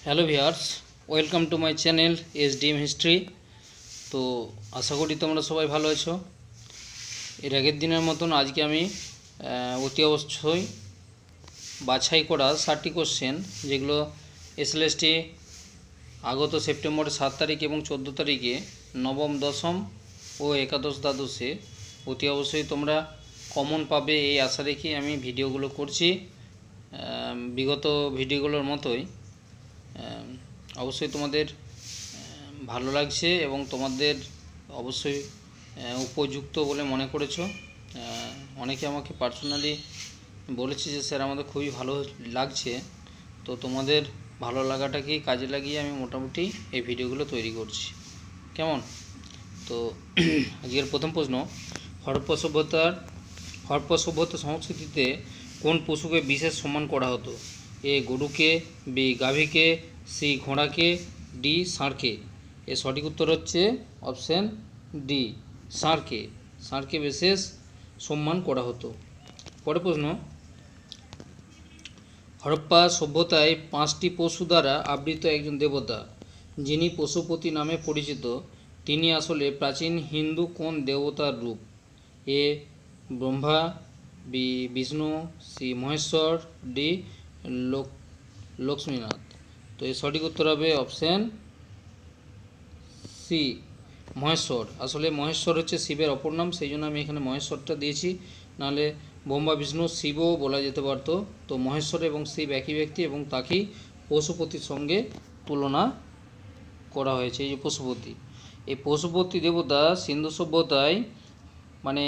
Hello viewers, welcome to my channel SDM history. তো আশা করি তোমরা সবাই ভালো আছো। এর আগের দিনের মতন আজকে আমি অতি অবশ্যই বাছাই করা 60টি কোশ্চেন, যেগুলো এসএলএসটি আগত সেপ্টেম্বরের 7 তারিখ এবং 14 তারিখে নবম, দশম ও একাদশ দ্বাদশে অতি অবশ্যই তোমরা কমন পাবে এই আশা রেখে আমি ভিডিওগুলো করছি। বিগত ভিডিওগুলোর মতোই অবশ্যই তোমাদের ভালো লাগছে এবং তোমাদের অবশ্যই উপযুক্ত বলে মনে করেছো। অনেকে আমাকে পার্সোনালি বলেছে যে স্যার আমাদের খুবই ভালো লাগছে। তো তোমাদের ভালো লাগাটাকেই কাজে লাগিয়ে আমি মোটামুটি এই ভিডিওগুলো তৈরি করছি। কেমন? তো আজকের প্রথম প্রশ্ন, হরপ্পা সভ্যতা সংস্কৃতিতে কোন পশুকে বিশেষ সম্মান করা হতো? এ গরুকে, বি গাভীকে, সি ঘোড়াকে, ডি ষাঁড়কে। এর সঠিক উত্তর হচ্ছে অপশান ডি, ষাঁড়কে। ষাঁড়কে বিশেষ সম্মান করা হতো। পরের প্রশ্ন, হরপ্পা সভ্যতায় 5টি পশু দ্বারা আবৃত একজন দেবতা যিনি পশুপতি নামে পরিচিত, তিনি আসলে প্রাচীন হিন্দু কোন দেবতার রূপ? A Brahma, B Vishnu, C Maheshwar, D Lakshminath. তো এর সঠিক উত্তর হবে অপশান সি, মহেশ্বর। আসলে মহেশ্বর হচ্ছে শিবের অপর নাম, সেই জন্য আমি এখানে মহেশ্বরটা দিয়েছি, নাহলে ব্রহ্মা বিষ্ণু শিবও বলা যেতে পারতো। তো মহেশ্বর এবং শিব একই ব্যক্তি এবং তাকেই পশুপতির সঙ্গে তুলনা করা হয়েছে। এই যে পশুপতি, এই পশুপতি দেবতা সিন্ধু সভ্যতায় মানে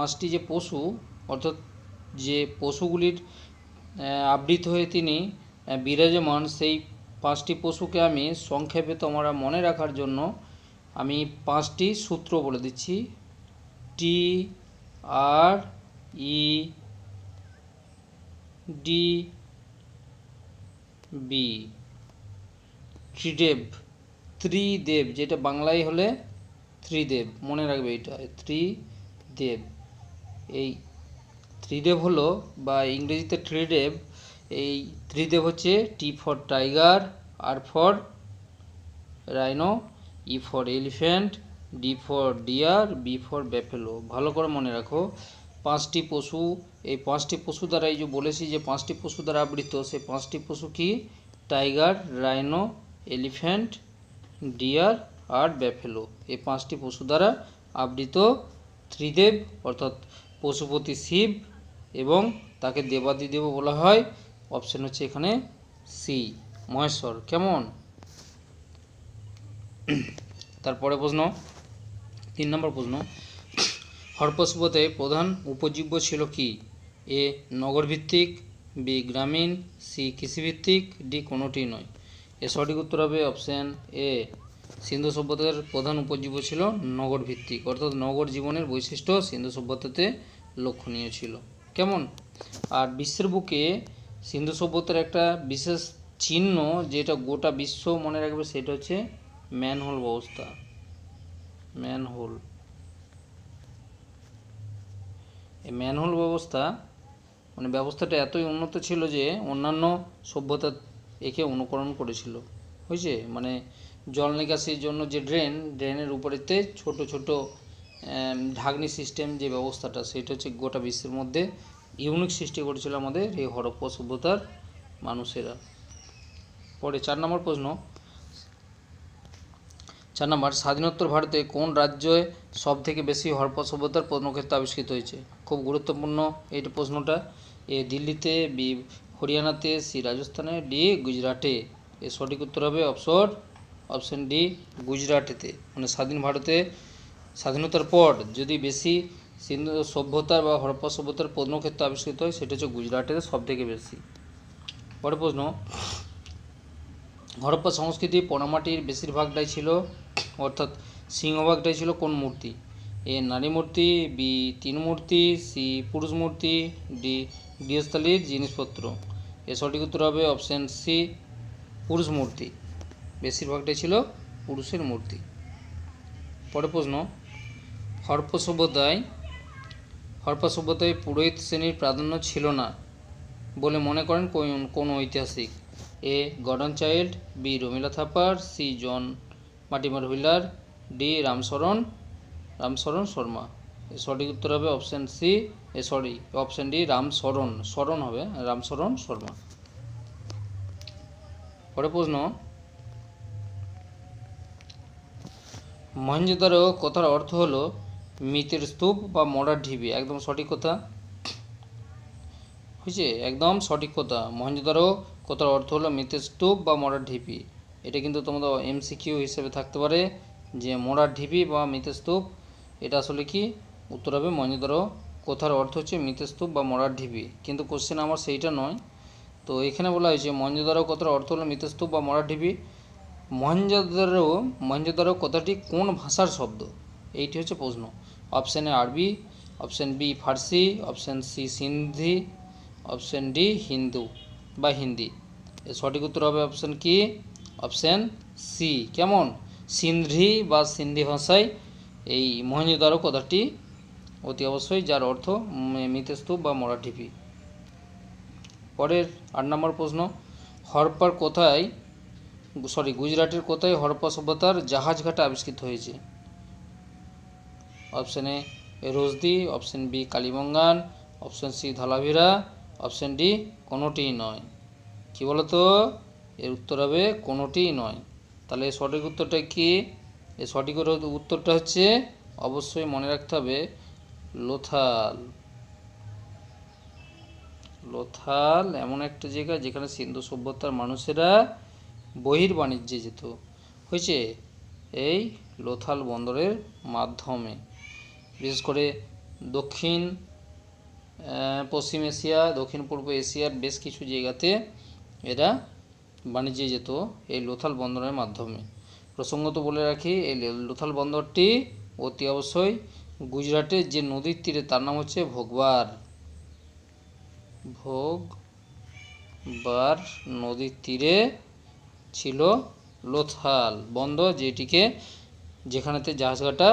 পাঁচটি যে পশু, অর্থাৎ যে পশুগুলির আবৃত হয়ে তিনি বিরাজমান, সেই 5টি পশুকে আমি সংক্ষেপে তোমরা মনে রাখার জন্য আমি 5টি সূত্র বলে দিচ্ছি। টি আর ই ডি বি, ত্রিদেব, যেটা বাংলায় হলে ত্রিদেব, মনে রাখবে এটা, ত্রিদেব। এই ত্রিদেব হলো, বা ইংরেজিতে ত্রিদেব, এই ত্রিদেব হচ্ছে T for tiger, R for rhino, E for elephant, D for deer, B for buffalo. ভালো করে মনে রাখো 5টি পশু। এই 5টি পশু দ্বারা, এই যে বলেছি যে 5টি পশু দ্বারা আবৃত, সেই 5টি পশু কি? টাইগার, রাইনো, এলিফ্যান্ট, ডিয়ার আর ব্যাফেলো। এই 5টি পশু দ্বারা আবৃত ত্রিদেব, অর্থাৎ পশুপতি শিব, এবং তাকে দেবাদিদেব বলা হয়। অপশন হচ্ছে এখানে সি, মহেশ্বর। কেমন? তারপরে প্রশ্ন, 3 নম্বর প্রশ্ন, হরপ্পা সভ্যতায় প্রধান উপজীব্য ছিল কি? এ নগরভিত্তিক, বি গ্রামীণ, সি কৃষিভিত্তিক, ডি কোনোটি নয়। এর সঠিক উত্তর হবে অপশান এ, সিন্ধু সভ্যতার প্রধান উপজীব্য ছিল নগরভিত্তিক, অর্থাৎ নগর জীবনের বৈশিষ্ট্য সিন্ধু সভ্যতাতে লক্ষণীয় ছিল। কেমন? আর বিশ্বের বুকে সিন্ধু সভ্যতার একটা বিশেষ চিহ্ন, যেটা গোটা বিশ্ব মনে রাখবে, সেটা হচ্ছে ম্যানহোল ব্যবস্থা। ম্যানহোল, এই ম্যানহোল ব্যবস্থা মানে ব্যবস্থাটা এতই উন্নত ছিল যে অন্যান্য সভ্যতা একে অনুকরণ করেছিল। হয়েছে, মানে জল নিকাশির জন্য যে ড্রেনের উপরেতে ছোট ছোট ঢাকনি সিস্টেম, যে ব্যবস্থাটা, সেটা হচ্ছে গোটা বিশ্বের মধ্যে ইউনিক সৃষ্টি করেছিল আমাদের এই হরপ্পা সভ্যতার মানুষেরা। পরে 4 নম্বর প্রশ্ন, 4 নম্বর, স্বাধীনোত্তর ভারতে কোন রাজ্যে সব থেকে বেশি হরপ্পা সভ্যতার প্রত্নক্ষেত্র আবিষ্কৃত হয়েছে? খুব গুরুত্বপূর্ণ এই প্রশ্নটা। এ দিল্লিতে, বি হরিয়ানাতে, সি রাজস্থানে, ডি গুজরাটে। এর সঠিক উত্তর হবে অপশন ডি, গুজরাটেতে। মানে স্বাধীনতার পর যদি বেশি সিন্ধু সভ্যতার বা হরপ্পা সভ্যতার প্রত্নক্ষেত্র আবিষ্কৃত হয়, সেটা হচ্ছে গুজরাটেতে সব থেকে বেশি। পরের প্রশ্ন, হরপ্পা সংস্কৃতি পোড়ামাটির বেশিরভাগটাই ছিল, অর্থাৎ সিংহভাগটাই ছিল কোন মূর্তি? এ নারী মূর্তি, বি তিন মূর্তি, সি পুরুষ মূর্তি, ডি গৃহস্থালির জিনিসপত্র। এর সঠিক উত্তর হবে অপশান সি, পুরুষ মূর্তি। বেশিরভাগটাই ছিল পুরুষের মূর্তি। পরের প্রশ্ন, হরপ্পা সভ্যতায় পুরোহিত শ্রেণীর প্রাধান্য ছিল না বলে মনে করেন কোন ঐতিহাসিক? A Gordon Childe, B Romila Thapar, C John Mortimer Wheeler, D Ramsharan Sharma. সঠিক উত্তর হবে অপশান সি, অপশান ডি শরণ হবে রামশরণ শর্মা। পরে প্রশ্ন, মহেঞ্জোদারো কথার অর্থ হলো মৃতের স্তূপ বা মরার ঢিবি। একদম সঠিক কথা হয়েছে, একদম সঠিক কথা। মহেঞ্জোদারো কথার অর্থ হলো মৃতের স্তূপ বা মরার ঢিবি। এটা কিন্তু তোমাদের এমসিকিউ হিসেবে থাকতে পারে যে মরার ঢিবি বা মৃতের স্তূপ, এটা আসলে কি উত্তর হবে মহেঞ্জোদারো কথার অর্থ হচ্ছে মৃতের স্তূপ বা মরার ঢিবি, কিন্তু কোশ্চেন আমার সেইটা নয়। তো এখানে বলা হয়েছে মহেঞ্জোদারো কথার অর্থ হলো মৃতের স্তূপ বা মরার ঢিবি। মহেঞ্জোদারো কথাটি কোন ভাষার শব্দ, এইটি হচ্ছে প্রশ্ন। Option A Arabi, option B Farsi, option C Sindhi, option D Hindi. এর সঠিক উত্তর হবে অপশান কি, অপশান সি। কেমন, সিন্ধি বা সিন্ধি ভাষায় এই মহেঞ্জোদারো কথাটি অতি অবশ্যই, যার অর্থ মৃতের স্তূপ বা মরার ঢিবি। পরের 8 নম্বর প্রশ্ন, গুজরাটের কোথায় হরপ্পা সভ্যতার জাহাজঘাট আবিষ্কৃত হয়েছে? Option A Rojdi, option B Kalibangan, option C Dholavira, option D কোনোটিই নয়। কি বলতো, এর উত্তর হবে কোনোটিই নয়। তাহলে সঠিক উত্তরটা কি? এর সঠিক উত্তরটা হচ্ছে অবশ্যই মনে রাখতে হবে লোথাল এমন একটা জায়গা যেখানে সিন্ধু সভ্যতার মানুষেরা বহির্বাণিজ্যে যেত, হয়েছে এই লোথাল বন্দরের মাধ্যমে। বিশেষ করে পশ্চিম এশিয়া, দক্ষিণ পূর্ব এশিয়ার বেশ কিছু জায়গাতে এরা বাণিজ্যে যেত এই লোথাল বন্দরের মাধ্যমে। প্রসঙ্গত বলে রাখি, এই লোথাল বন্দরটি অতি অবশ্যই গুজরাটের যে নদীর তীরে, তার নাম হচ্ছে ভোগবার নদীর তীরে ছিল লোথাল বন্দর, যেখানেতে জাহাজঘাটটা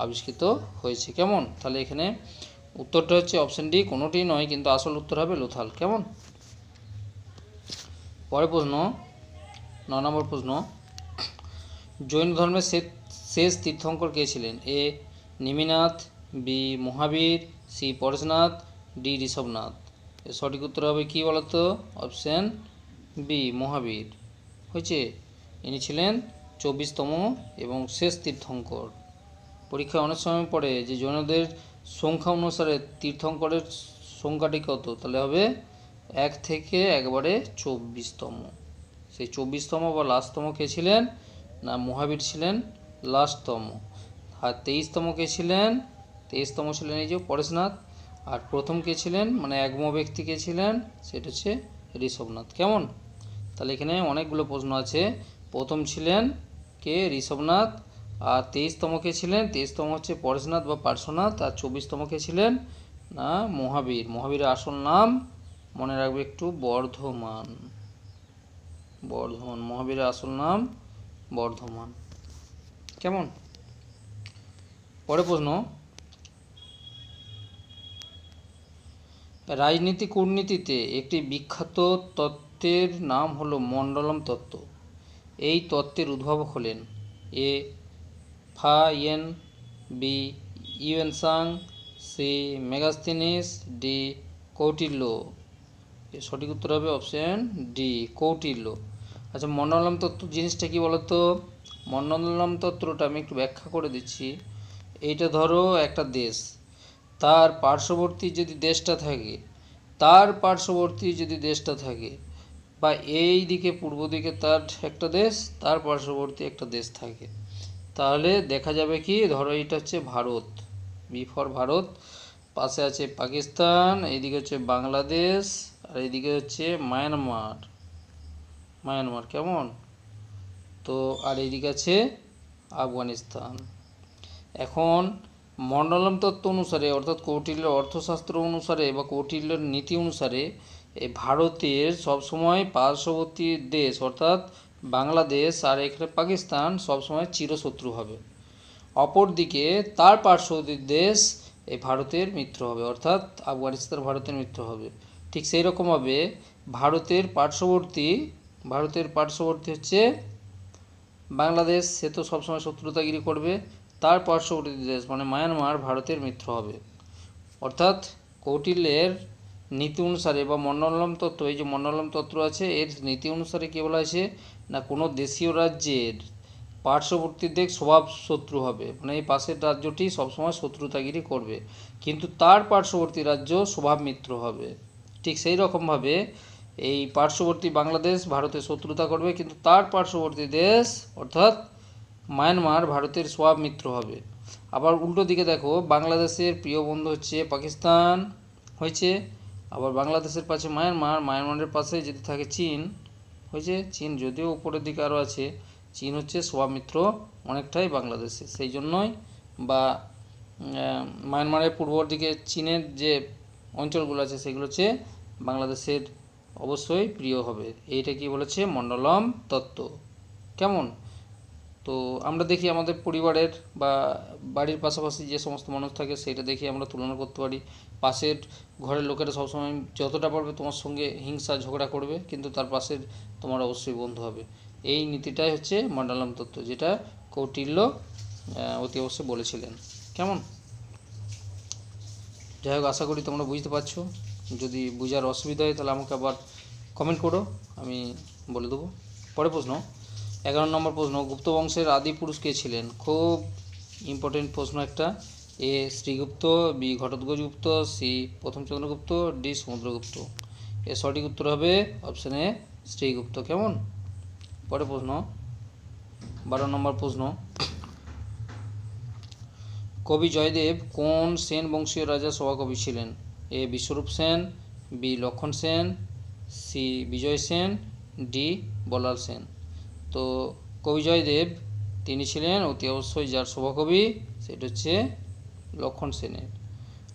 আবিষ্কৃত হয়েছে। কেমন, তাহলে এখানে উত্তরটা হচ্ছে অপশান ডি কোনোটি নয়, কিন্তু আসল উত্তর হবে লোথাল। কেমন, পরের প্রশ্ন 9 নম্বর প্রশ্ন, জৈন ধর্মের শেষ তীর্থঙ্কর কে ছিলেন? এ নেমিনাথ, বি মহাবীর, সি পরেশনাথ, ডি ঋষভনাথ। এর সঠিক উত্তর হবে কি বলতো? অপশান বি মহাবীর। হয়েছে, ইনি ছিলেন 24তম এবং শেষ তীর্থঙ্কর। পরীক্ষায় অনেক সময় পড়ে যে জৈনদের সংখ্যা অনুসারে তীর্থঙ্করের সংখ্যাটি কত, তাহলে হবে 1 থেকে একবারে 24তম। সেই 24তম বা লাস্টতম কে ছিলেন না, মহাবীর ছিলেন লাস্টতম। আর 23তম কে ছিলেন? 23তম ছিলেন এই যে পরেশনাথ। আর প্রথম কে ছিলেন, মানে একম ব্যক্তি কে ছিলেন, সেটা হচ্ছে ঋষভনাথ। কেমন, তাহলে এখানে অনেকগুলো প্রশ্ন আছে। প্রথম ছিলেন কে? ঋষভনাথ। আর 23তম কে ছিলেন? 23তম হচ্ছে পরেশনাথ বা পার্শ্বনাথ। আর 24তম কে ছিলেন না, মহাবীর। মহাবীরের আসল নাম মনে রাখবে একটু, বর্ধমান। মহাবীরের আসল নাম বর্ধমান। কেমন, পরের প্রশ্ন, রাজনীতি কূটনীতিতে একটি বিখ্যাত তত্ত্বের নাম হলো মন্ডলম তত্ত্ব। এই তত্ত্বের উদ্ভাবক হলেন A Fa Hien, B Hiuen Tsang, C Megasthenes, D Kautilya. এর সঠিক উত্তর হবে অপশান ডি কৌটিল্য। আচ্ছা, মন্ডলম তত্ত্ব জিনিসটা কি বলতো? মন্ডলম তত্ত্বটা আমি একটু ব্যাখ্যা করে দিচ্ছি। এইটা ধরো একটা দেশ, তার পার্শ্ববর্তী যদি দেশটা থাকে, বা এই দিকে পূর্ব দিকে তার একটা দেশ, তার পার্শ্ববর্তী একটা দেশ থাকে, তাহলে দেখা যাবে কি, ধরো এটা হচ্ছে ভারত, বি ফর ভারত, পাশে আছে পাকিস্তান, এইদিকে হচ্ছে বাংলাদেশ, আর এইদিকে হচ্ছে মায়ানমার। কেমন, তো আর এইদিকে আছে আফগানিস্তান। এখন মন্ডলম তত্ত্ব অনুসারে, অর্থাৎ কৌটিল্যের অর্থশাস্ত্র অনুসারে বা কৌটিল্যের নীতি অনুসারে, এই ভারতের সবসময় পার্শ্ববর্তী দেশ অর্থাৎ বাংলাদেশ আর এখানে পাকিস্তান সবসময় চিরশত্রু হবে। অপরদিকে তার পার্শ্ববর্তী দেশ এই ভারতের মিত্র হবে, অর্থাৎ আফগানিস্তান ভারতের মিত্র হবে। ঠিক সেই রকমভাবে ভারতের পার্শ্ববর্তী ভারতের পার্শ্ববর্তী হচ্ছে বাংলাদেশ, সে তো সবসময় শত্রুতাগিরি করবে। তার পার্শ্ববর্তী দেশ মানে মায়ানমার ভারতের মিত্র হবে। অর্থাৎ কৌটিল্যের নীতি অনুসারে বা মন্ডলম তত্ত্ব, এই যে মন্ডলম তত্ত্ব আছে এর নীতি অনুসারে কী বলা হয়েছে না, কোনো দেশীয় রাজ্যের পার্শ্ববর্তী দেশ স্বভাব শত্রু হবে, মানে এই পাশের রাজ্যটি সবসময় শত্রুতাগিরি করবে, কিন্তু তার পার্শ্ববর্তী রাজ্য স্বভাব মিত্র হবে। ঠিক সেই রকমভাবে এই পার্শ্ববর্তী বাংলাদেশ ভারতের শত্রুতা করবে, কিন্তু তার পার্শ্ববর্তী দেশ অর্থাৎ মায়ানমার ভারতের স্বভাব মিত্র হবে। আবার উল্টো দিকে দেখো, বাংলাদেশের প্রিয় বন্ধু হচ্ছে পাকিস্তান হয়েছে, আবার বাংলাদেশের পাশে মায়ানমার, মায়ানমারের পাশে যদি থাকে চীন হয়েছে। চীন যদিও উপরের দিকে আরও আছে, চীন হচ্ছে স্বভাব মিত্র অনেকটাই বাংলাদেশে, সেই জন্যই বা মায়ানমারের পূর্ব দিকে চীনের যে অঞ্চলগুলো আছে সেগুলো হচ্ছে বাংলাদেশের অবশ্যই প্রিয় হবে। এইটা কি বলেছে মন্ডলম তত্ত্ব। কেমন? তো আমরা দেখি আমাদের পরিবারের বা বাড়ির পাশাপাশি যে সমস্ত মানুষ থাকে সেটা দেখে আমরা তুলনা করতে পারি। পাশের ঘরের লোকেরা সবসময় যতটা পারবে তোমার সঙ্গে হিংসা ঝগড়া করবে, কিন্তু তার পাশের তোমার অবশ্যই বন্ধু হবে। এই নীতিটাই হচ্ছে মন্ডলম তত্ত্ব, যেটা কৌটিল্য অতি অবশ্যই বলেছিলেন। কেমন? যাই হোক, আশা করি তোমরা বুঝতে পারছো। যদি বোঝার অসুবিধা হয় তাহলে আমাকে আবার কমেন্ট করো, আমি বলে দেবো। পরের প্রশ্ন, 11 নম্বর প্রশ্ন, গুপ্ত বংশের আদি পুরুষ কে ছিলেন? খুব ইম্পর্টেন্ট প্রশ্ন একটা। এ শ্রীগুপ্ত, বি ঘটোৎকচ গুপ্ত, সি প্রথম চন্দ্রগুপ্ত, ডি সমুদ্রগুপ্ত। এর সঠিক উত্তর হবে অপশান এ শ্রীগুপ্ত। কেমন? পরের প্রশ্ন, 12 নম্বর প্রশ্ন, কবি জয়দেব কোন সেন বংশীয় রাজা সভাকবি ছিলেন? এ বিশ্বরূপ সেন, বি লক্ষণ সেন, সি বিজয় সেন, ডি বলাল সেন। তো কবি জয়দেব তিনি ছিলেন অতি অবশ্যই যার সভাকবি সেটা হচ্ছে লক্ষণ সেনের।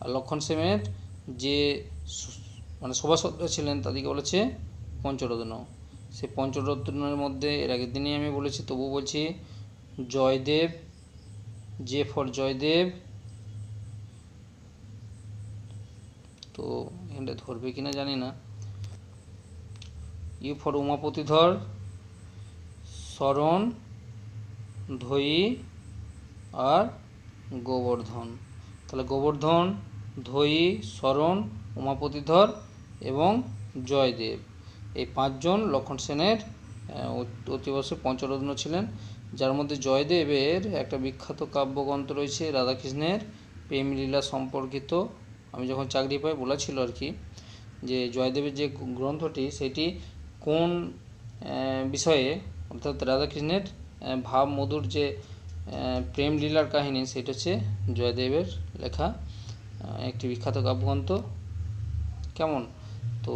আর লক্ষণ সেনের যে মানে সভাসদরা ছিলেন তাদেরকে বলেছে পঞ্চরত্ন। সেই পঞ্চরত্নের মধ্যে এর আগের দিনই আমি বলেছি, তবু বলছি, জয়দেব, জে ফর জয়দেব, তো এখানটা ধরবে কিনা জানি না, ইউ ফর উমাপতিধর, শরণ, ধয়ী আর গোবর্ধন। তাহলে গোবর্ধন, ধয়ী, শরণ, উমাপতিধর এবং জয়দেব, এই 5 জন লক্ষণ সেনের অতি অবশ্যই পঞ্চরত্ন ছিলেন। যার মধ্যে জয়দেবের একটা বিখ্যাত কাব্যগ্রন্থ রয়েছে রাধাকৃষ্ণের প্রেমলীলা সম্পর্কিত। আমি যখন চাকরি পাই বলেছিল আর কি, যে জয়দেবের যে গ্রন্থটি সেটি কোন বিষয়ে, অর্থাৎ রাধাকৃষ্ণের ভাব মধুর যে প্রেমলীলার কাহিনী, সেটা হচ্ছে জয়দেবের লেখা একটি বিখ্যাত কাব্যগ্রন্থ। কেমন? তো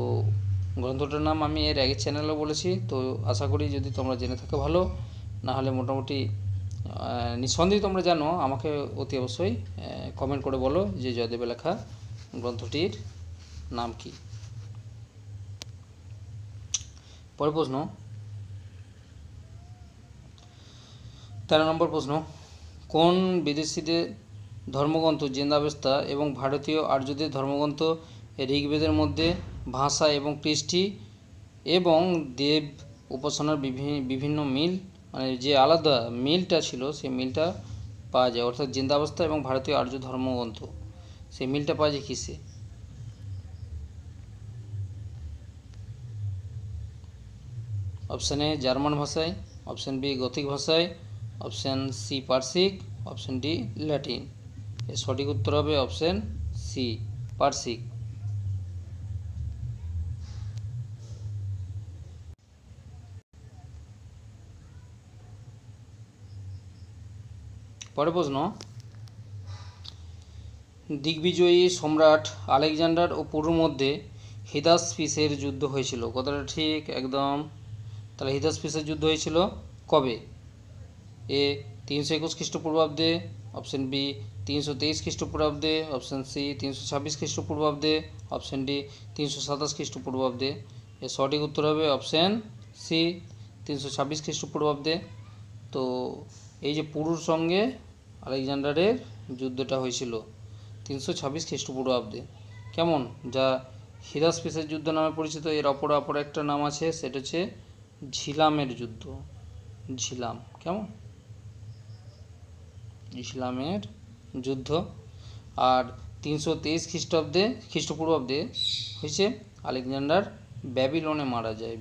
গ্রন্থটার নাম আমি এর আগের চ্যানেলেও বলেছি, তো আশা করি যদি তোমরা জেনে থাকো ভালো, না হলে মোটামুটি নিঃসন্দেহে তোমরা জানো, আমাকে অতি অবশ্যই কমেন্ট করে বলো যে জয়দেবের লেখা গ্রন্থটির নাম কি। পরের প্রশ্ন, 13 নম্বর প্রশ্ন, কোন বিদেশিদের ধর্মগ্রন্থ জিন্দাবেস্তা এবং ভারতীয় আর্যদের ধর্মগ্রন্থ ঋগ্বেদের মধ্যে ভাষা এবং কৃষ্টি এবং দেব উপাসনার বিভিন্ন মিল, মানে যে আলাদা মিলটা ছিল সেই মিলটা পাওয়া যায়, অর্থাৎ জিন্দাবস্থা এবং ভারতীয় আর্য ধর্মগ্রন্থ সেই মিলটা পাওয়া যায় কিসে? অপশান এ জার্মান ভাষায়, অপশান বি গথিক ভাষায়, option C Parsik, option D Latin. এর সঠিক উত্তর হবে অপশান সি পার্সিক। পরের প্রশ্ন, দিগ্বিজয়ী সম্রাট আলেকজান্ডার ও পুরুর মধ্যে হিদাসপিসের যুদ্ধ হয়েছিল। কথাটা ঠিক একদম। তাহলে হিদাসপিসের যুদ্ধ হয়েছিল কবে? এ 321 খ্রিস্টপূর্বাব্দে, অপশান বি 323 খ্রিস্টপূর্বাব্দে, অপশান সি 326 খ্রিস্টপূর্বাব্দে, অপশান ডি 327 খ্রিস্টপূর্বাব্দে। এর সঠিক উত্তর হবে অপশান সি 326 খ্রিস্টপূর্বাব্দে। তো এই যে পুরুর সঙ্গে আলেকজান্ডারের যুদ্ধটা হয়েছিল 326 খ্রিস্টপূর্বাব্দে। কেমন? যা হিদাসপিসের যুদ্ধ নামে পরিচিত। এর অপর একটা নাম আছে, সেটা হচ্ছে ঝিলামের যুদ্ধ, ঝিলাম, কেমন, ঝিলামের যুদ্ধ। আর 323 খ্রিস্টপূর্বাব্দে হয়েছে আলেকজান্ডার ব্যাবিলনে মারা যায়,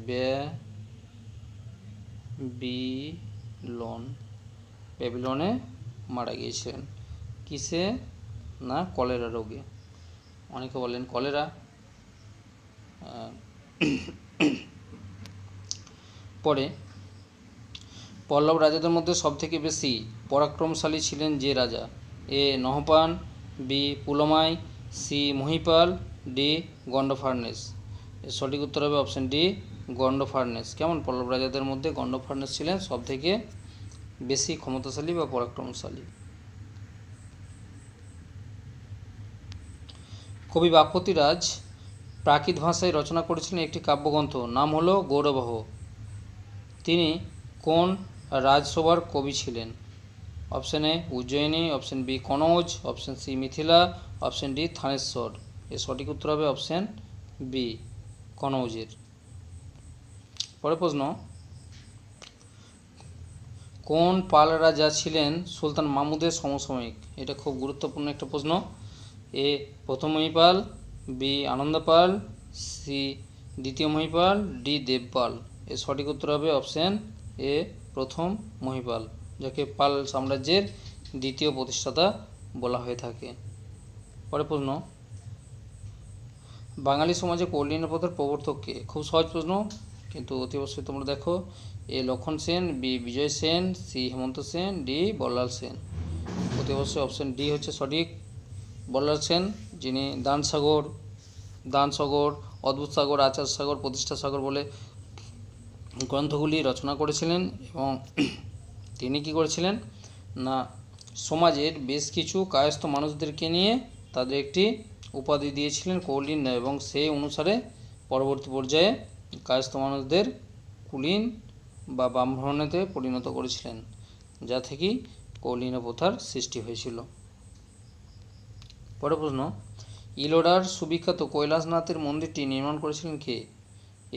ব্যাবিলনে মারা গিয়েছিলেন। কিসে না কলেরা রোগে, অনেকে বলেন কলেরা। পরে পল্লব রাজাদের মধ্যে সবথেকে বেশি পরাক্রমশালী ছিলেন যে রাজা? এ নহপান, বি পুলমাই, সি মহিপাল, ডি গন্ডফার্নেস। এর সঠিক উত্তর হবে অপশন ডি গন্ডফার্নেস। কেমন, পল্লব রাজাদের মধ্যে গন্ডফার্নেস ছিলেন সবথেকে বেশি ক্ষমতাশালী বা পরাক্রমশালী। কবি বাগপতিরাজ প্রাকৃত ভাষায় রচনা করেছিলেন একটি কাব্যগ্রন্থ, নাম হলো গৌরবহ। তিনি কোন রাজসভার কবি ছিলেন? Option A Ujjayini, option B Kannauj, option C Mithila, option D Thaneshwar. এর সঠিক উত্তর হবে অপশন বি কনৌজের। পরের প্রশ্ন, কোন পাল রাজা ছিলেন সুলতান মাহমুদের সমসাময়িক? এটা খুব গুরুত্বপূর্ণ একটা প্রশ্ন। এ প্রথম মহিপাল, বি আনন্দপাল, সি দ্বিতীয় মহিপাল, ডি দেবপাল। এর সঠিক উত্তর হবে অপশন এ প্রথম মহিপাল, যাকে পাল সাম্রাজ্যের দ্বিতীয় প্রতিষ্ঠাতা বলা হয়ে থাকে। পরের প্রশ্ন, বাঙালি সমাজে কৌলীন্য প্রথার প্রবর্তক কে? খুব সহজ প্রশ্ন, কিন্তু অতি অবশ্যই তোমরা দেখো। এ লক্ষণ সেন, বি বিজয় সেন, সি হেমন্ত সেন, ডি বল্লাল সেন। অতি অবশ্যই অপশন ডি হচ্ছে সঠিক, বল্লাল সেন, যিনি দানসাগর, অদ্ভুত সাগর, আচার সাগর, প্রতিষ্ঠা সাগর বলে গ্রন্থগুলি রচনা করেছিলেন। এবং তিনি কি করেছিলেন না সমাজের বেশ কিছু কায়স্থ মানুষদেরকে নিয়ে তাদের একটি উপাধি দিয়েছিলেন কৌলীন, এবং সেই অনুসারে পরবর্তী পর্যায়ে কায়স্থ মানুষদের কুলীন বা ব্রাহ্মণেতে পরিণত করেছিলেন, যা থেকেই কৌলীন প্রথার সৃষ্টি হয়েছিল। পরের প্রশ্ন, ইলোরার সুবিখ্যাত কৈলাসনাথের মন্দিরটি নির্মাণ করেছিলেন কে?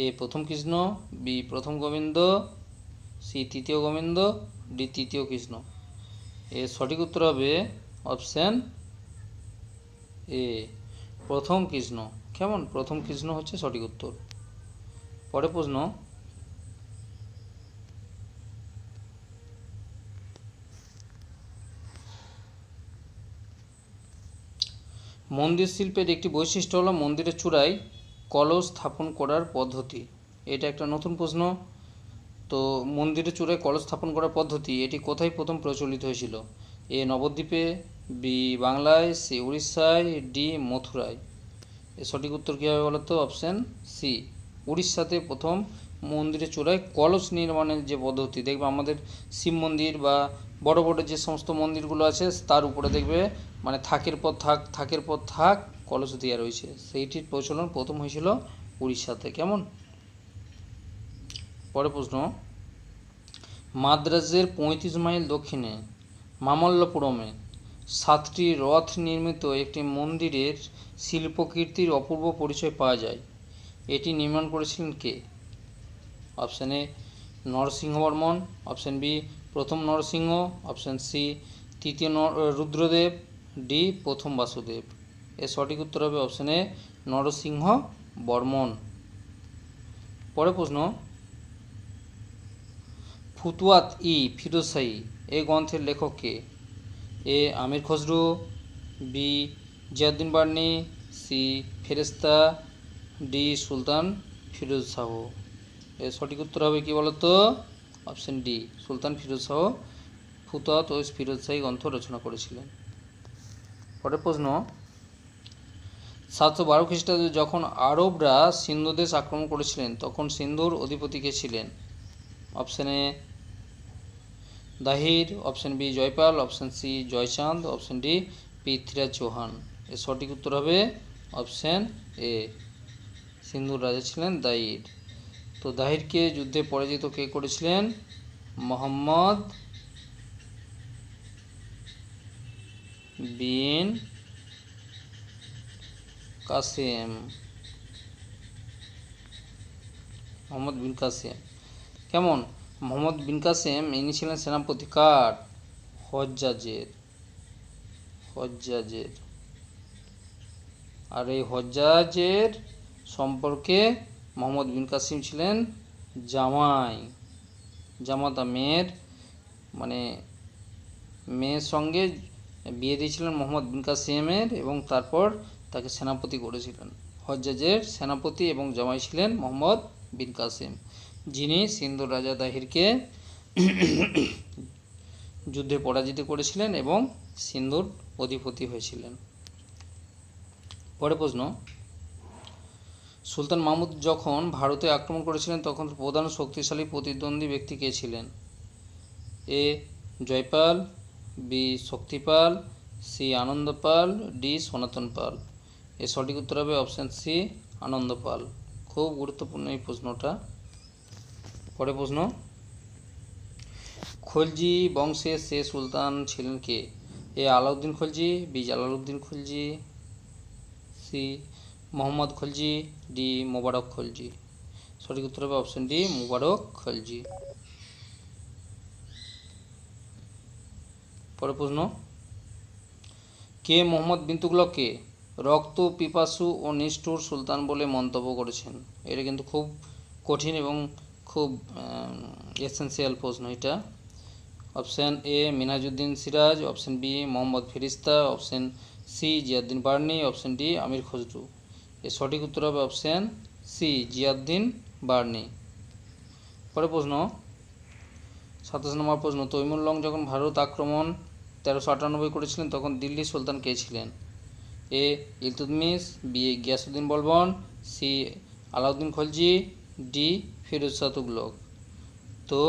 এ প্রথম কৃষ্ণ, বি প্রথম গোবিন্দ, সি তৃতীয় গোবিন্দ, ডি তৃতীয় কৃষ্ণ। এর সঠিক উত্তর হবে অপশন এ প্রথম কৃষ্ণ। কেমন, প্রথম কৃষ্ণ হচ্ছে সঠিক উত্তর। পরের প্রশ্ন, মন্দির শিল্পের একটি বৈশিষ্ট্য হলো মন্দিরের চূড়ায় কলস স্থাপন করার পদ্ধতি। এটা একটা নতুন প্রশ্ন। তো মন্দিরের চূড়ায় কলস স্থাপন করার পদ্ধতি এটি কোথায় প্রথম প্রচলিত হয়েছিল? এ নবদ্বীপে, বি বাংলায়, সি উড়িষ্যায়, ডি মথুরায়। এর সঠিক উত্তর কী হবে বলতো? অপশান সি উড়িষ্যাতে প্রথম মন্দিরের চূড়ায় কলস নির্মাণের যে পদ্ধতি, দেখবে আমাদের শিব মন্দির বা বড় বড় যে সমস্ত মন্দিরগুলো আছে তার উপরে দেখবে মানে থাকের পর থাক কলস দেওয়া রয়েছে, সেইটির প্রচলন প্রথম হয়েছিল উড়িষ্যাতে। কেমন, পরের প্রশ্ন, মাদ্রাজের 35 মাইল দক্ষিণে মামল্লপুরমে 7টি রথ নির্মিত একটি মন্দিরের শিল্পকীর্তির অপূর্ব পরিচয় পাওয়া যায়। এটি নির্মাণ করেছিলেন কে? Option A Narasimhavarman, option B প্রথম নরসিংহ, অপশান সি তৃতীয় রুদ্রদেব, ডি প্রথম বাসুদেব। এর সঠিক উত্তর হবে অপশান এ নরসিংহ বর্মন। পরের প্রশ্ন, ফুতুয়াত ই ফিরোজশাহী এই গ্রন্থের লেখক কে? A Amir Khusro, B Ziauddin Barani, C Ferishta, D Sultan Firoz Shah. এর সঠিক উত্তর হবে কি বলতো? অপশন ডি সুলতান ফিরোজ শাহ ফুতুয়াত ও ফিরোজশাহী গ্রন্থ রচনা করেছিলেন। পরের প্রশ্ন, 712 খ্রিস্টাব্দে যখন আরবরা সিন্ধু দেশ আক্রমণ করেছিলেন তখন সিন্ধুর অধিপতি কে ছিলেন? Option A Dahir, option B Jaipal, option C Jaichand, option D Prithviraj Chauhan. এর সঠিক উত্তর হবে অপশন এ সিন্ধুর রাজা ছিলেন দাহির। তো দাহিরকে যুদ্ধে পরাজিত কে করেছিলেন? মোহাম্মদ বিন কাসেম। কেমন? মোহাম্মদ বিন কাসেম ইনি ছিলেন সেনাপতি কার? হজ্জাজের। হজ্জাজের। আর এই হজ্জাজের সম্পর্কে মোহাম্মদ বিন কাসেম ছিলেন জামাই, জামাতা, মেয়ের মানে মেয়ের সঙ্গে বিয়ে দিয়েছিলেন মোহাম্মদ বিন কাসেমের এবং তারপর তাকে সেনাপতি করেছিলেন। হজ্জাজের সেনাপতি এবং জামাই ছিলেন মোহাম্মদ বিন কাসেম, যিনি সিন্ধুর রাজা দাহিরকে যুদ্ধে পরাজিত করেছিলেন এবং সিন্ধুর অধিপতি হয়েছিলেন। পরে প্রশ্ন, সুলতান মাহমুদ যখন ভারতে আক্রমণ করেছিলেন তখন প্রধান শক্তিশালী প্রতিদ্বন্দ্বী ব্যক্তি কে ছিলেন? A Jaipal, B Shaktipal, C Anandpal, D Sanatan Pal. এর সঠিক উত্তর হবে অপশান সি আনন্দপাল। খুব গুরুত্বপূর্ণ এই প্রশ্নটা। পরে প্রশ্ন, খলজি বংশের শেষ সুলতান ছিলেন কে? A Alauddin Khalji, B Jalaluddin Khalji, C Mohammad Khalji, D Mubarak Khalji. সঠিক উত্তর হবে অপশন ডি মোবারক খলজি। পরে প্রশ্ন, কে মোহাম্মদ বিন তুগলককে রক্ত পিপাসু ও নিষ্ঠুর সুলতান বলে মন্তব্য করেছেন? এটা কিন্তু খুব কঠিন এবং খুব এসেন্সিয়াল প্রশ্ন এটা। Option A Minhajuddin Siraj, option B Mohammad Ferishta, option C Ziauddin Barani, option D Amir Khusro. এর সঠিক উত্তর হবে অপশান সি জিয়াউদ্দিন বার্নি। পরে প্রশ্ন, 27 নম্বর প্রশ্ন, তৈমুর লং যখন ভারত আক্রমণ 1398 করেছিলেন তখন দিল্লির সুলতান কে ছিলেন? এ Iltutmish, B Giasuddin Balban, C Alauddin Khalji, D Firoz Shah Tughlaq. তো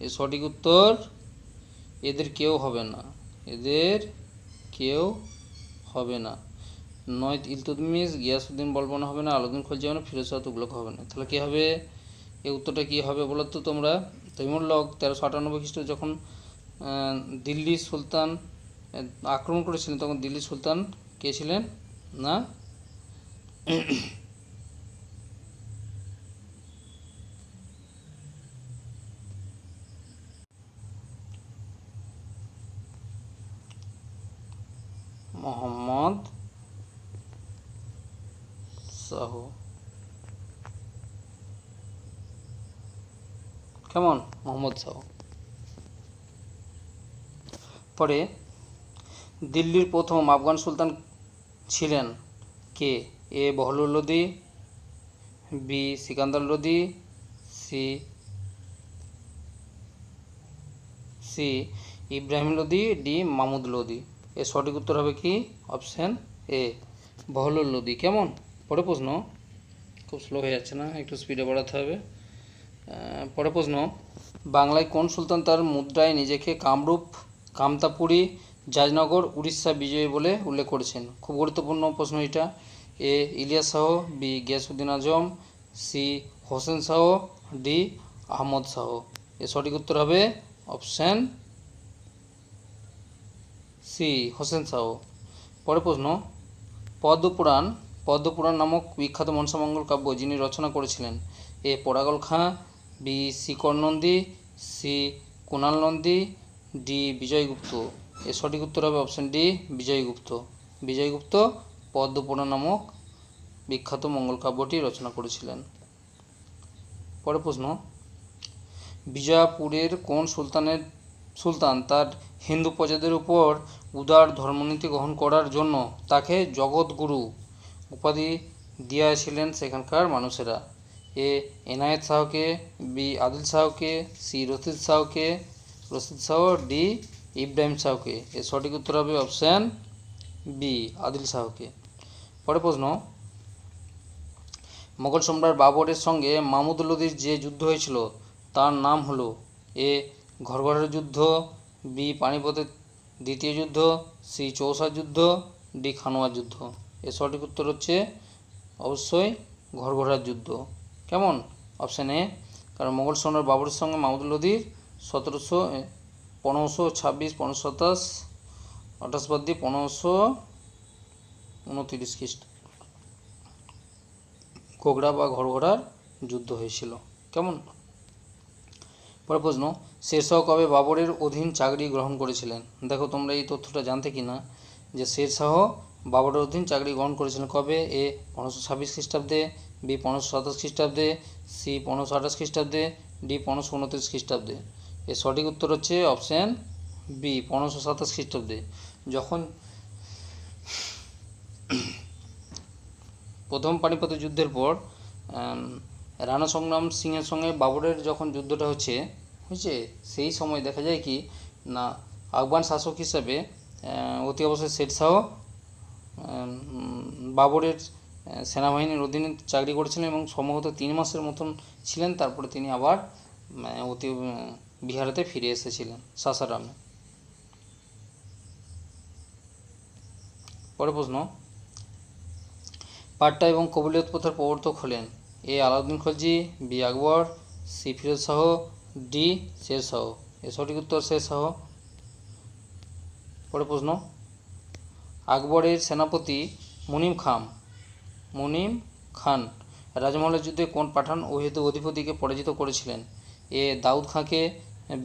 এর সঠিক উত্তর এদের কেউ হবে না, এদের কেউ হবে না। নয় ইলতুৎমিশ, গিয়াসউদ্দিন বলবন হবে না, আলাউদ্দিন খলজি হবে না, ফিরোজ শাহ তুগলক হবে না। তাহলে কী হবে? এই উত্তরটা কী হবে বলো তো তোমরা? তৈমুর লং 1398 খ্রিস্টাব্দে যখন দিল্লির সুলতান আক্রমণ করেছিলেন তখন দিল্লির সুলতান কে ছিলেন? না মোহাম্মদ শাহ। কেমন? মোহাম্মদ শাহ। পরে দিল্লির প্রথম আফগান সুলতান ছিলেন কে? A Bahlul Lodi, B Sikandar Lodi, C Ibrahim Lodi, D Mahmud Lodi. এর সঠিক উত্তর হবে কি? Option A Bahlul Lodi. কেমন? পরে প্রশ্ন, খুব স্লো হয়ে যাচ্ছে না, একটু স্পিডে বাড়াতে হবে। পরে প্রশ্ন, বাংলায় কোন সুলতান তার মুদ্রায় নিজেকে কামরূপ, কামতাপুরী, জাজনগর, উড়িষ্যা বিজয়ী বলে উল্লেখ করেছেন? খুব গুরুত্বপূর্ণ প্রশ্ন এটা। এ ইলিয়াস শাহ, বি গিয়াসউদ্দিন আজম, সি হোসেন শাহ, ডি আহমদ শাহ। এর সঠিক উত্তর হবে অপশান সি হোসেন শাহ। পরে প্রশ্ন, পদ্মপুরাণ নামক বিখ্যাত মনসামঙ্গল কাব্য যিনি রচনা করেছিলেন? A Paragal Khan, B Srikar Nandi, C Kunal Nandi, D Bijaygupta. এর সঠিক উত্তর হবে অপশান ডি বিজয়গুপ্ত। বিজয়গুপ্ত পদ্মপুরাণ নামক বিখ্যাত মঙ্গল কাব্যটি রচনা করেছিলেন। পরে প্রশ্ন, বিজাপুরের কোন সুলতান তার হিন্দু প্রজাদের উপর উদার ধর্মনীতি গ্রহণ করার জন্য তাকে জগৎগুরু উপাধি দিয়েছিলেন সেখানকার মানুষেরা? এ এনায়েত শাহকে, বি আদিল শাহকে, সি রশিদ শাহ, ডি ইব্রাহিম শাহকে। এর সঠিক উত্তর হবে অপশান বি আদিল শাহকে। পরে প্রশ্ন, মোগল সম্রাট বাবরের সঙ্গে মাহমুদ লোদির যে যুদ্ধ হয়েছিল তার নাম হলো? এ ঘরঘরের যুদ্ধ, বি পানিপথের দ্বিতীয় যুদ্ধ, সি চৌসার যুদ্ধ, ডি খানোয়ার যুদ্ধ। এর সঠিক উত্তর হচ্ছে অবশ্যই ঘরঘরার যুদ্ধ। কেমন? অপশান এ, কারণ মোগল সম্রাট বাবরের সঙ্গে মাহমুদ লোদির 1526, 1527, 28 বাদ দিয়ে 1529 খ্রিস্ট কোগড়া বা ঘরঘরার যুদ্ধ হয়েছিল। কেমন? পরের প্রশ্ন, শেরশাহ কবে বাবরের অধীন চাকরি গ্রহণ করেছিলেন? দেখো তোমরা এই তথ্যটা জানতে কি না যে শেরশাহ বাবরের অধীন চাকরি গ্রহণ করেছিলেন কবে? এ 1526 খ্রিস্টাব্দে, বি 1527 খ্রিস্টাব্দে, সি 1528 খ্রিস্টাব্দে, ডি 1529 খ্রিস্টাব্দে। এর সঠিক উত্তর হচ্ছে অপশান বি 1527 খ্রিস্টাব্দে। যখন প্রথম পানিপথের যুদ্ধের পর রাণা সংগ্রাম সিংয়ের সঙ্গে বাবরের যখন যুদ্ধটা হয়েছে সেই সময় দেখা যায় কি না, আফগান শাসক হিসাবে অতি অবশ্যই শেরশাহ বাবরের সেনাবাহিনীর অধীনে চাকরি করেছিলেন এবং সম্ভবত 3 মাসের মতন ছিলেন। তারপরে তিনি আবার বিহারেতে ফিরে এসেছিলেন সাসারামে। পরের প্রশ্ন, পাট্টা এবং কবুলিয়ত প্রথার প্রবর্তক হলেন? এ আলাউদ্দিন খলজি, বি আকবর, সি ফিরোজ শাহ, ডি শেরশাহ। এর সঠিক উত্তর শেরশাহ। পরের প্রশ্ন, আকবরের সেনাপতি মুনিম খান রাজমহলের যুদ্ধে কোন পাঠান অধিপতিকে পরাজিত করেছিলেন? এ দাউদ খাঁকে,